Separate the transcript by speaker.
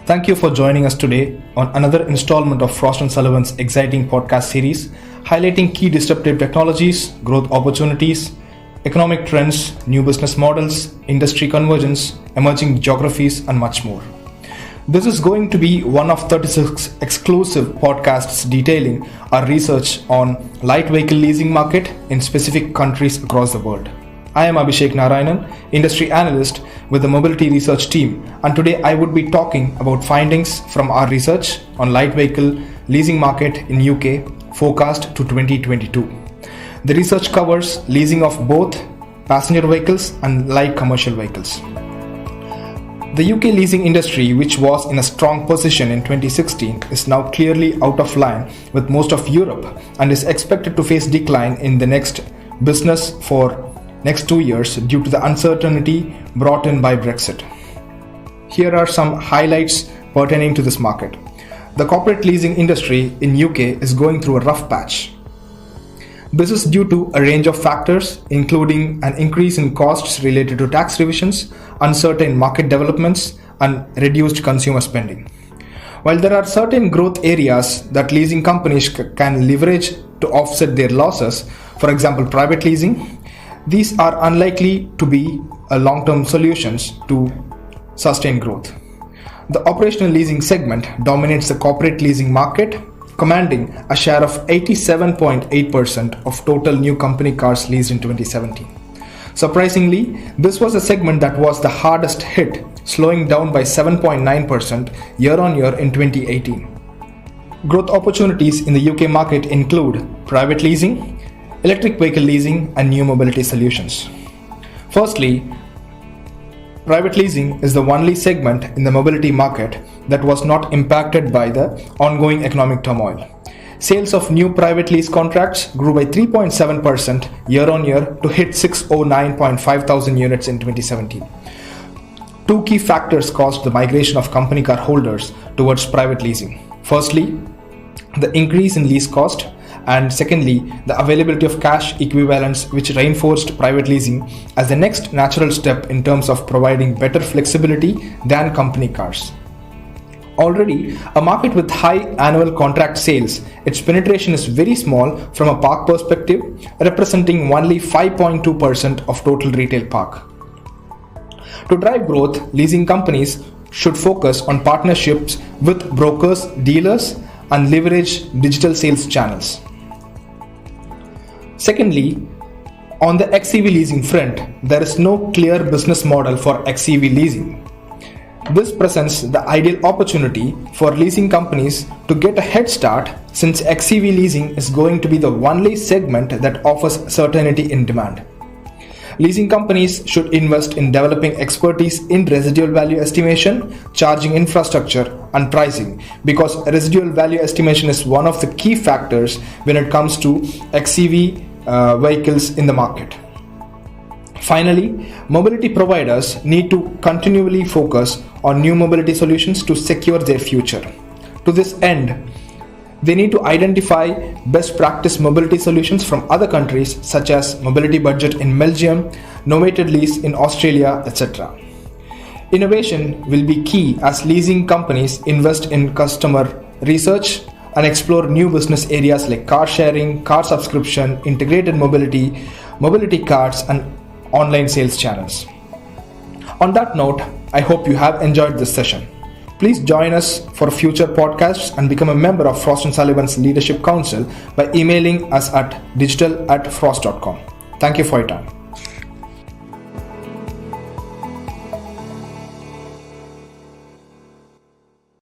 Speaker 1: Thank you for joining us today on another installment of Frost & Sullivan's exciting podcast series, highlighting key disruptive technologies, growth opportunities, economic trends, new business models, industry convergence, emerging geographies, and much more. This is going to be one of 36 exclusive podcasts detailing our research on light vehicle leasing market in specific countries across the world. I am Abhishek Narayanan, industry analyst with the mobility research team, and today I would be talking about findings from our research on light vehicle leasing market in UK forecast to 2022. The research covers leasing of both passenger vehicles and light commercial vehicles. The UK leasing industry, which was in a strong position in 2016, is now clearly out of line with most of Europe and is expected to face decline in the next 2 years due to the uncertainty brought in by Brexit. Here are some highlights pertaining to this market. The corporate leasing industry in UK is going through a rough patch. This is due to a range of factors, including an increase in costs related to tax revisions, uncertain market developments, and reduced consumer spending. While there are certain growth areas that leasing companies can leverage to offset their losses, for example, private leasing, these are unlikely to be long-term solutions to sustain growth. The operational leasing segment dominates the corporate leasing market, commanding a share of 87.8% of total new company cars leased in 2017. Surprisingly, this was a segment that was the hardest hit, slowing down by 7.9% year-on-year in 2018. Growth opportunities in the UK market include private leasing, electric vehicle leasing, and new mobility solutions. Firstly, private leasing is the only segment in the mobility market that was not impacted by the ongoing economic turmoil. Sales of new private lease contracts grew by 3.7% year-on-year to hit 609.5 thousand units in 2017. Two key factors caused the migration of company car holders towards private leasing. Firstly, the increase in lease cost, and secondly, the availability of cash equivalents, which reinforced private leasing as the next natural step in terms of providing better flexibility than company cars. Already a market with high annual contract sales, its penetration is very small from a park perspective, representing only 5.2% of total retail park. To drive growth, leasing companies should focus on partnerships with brokers, dealers, and leverage digital sales channels. Secondly, on the XEV leasing front, there is no clear business model for XEV leasing. This presents the ideal opportunity for leasing companies to get a head start, since XEV leasing is going to be the only segment that offers certainty in demand. Leasing companies should invest in developing expertise in residual value estimation, charging infrastructure, and pricing, because residual value estimation is one of the key factors when it comes to XEV vehicles in the market. Finally, mobility providers need to continually focus on new mobility solutions to secure their future. To this end, they need to identify best practice mobility solutions from other countries, such as Mobility Budget in Belgium, Novated Lease in Australia, etc. Innovation will be key as leasing companies invest in customer research and explore new business areas like car sharing, car subscription, integrated mobility, mobility cards, and online sales channels. On that note, I hope you have enjoyed this session. Please join us for future podcasts and become a member of Frost & Sullivan's Leadership Council by emailing us at digital@frost.com. Thank you for your time.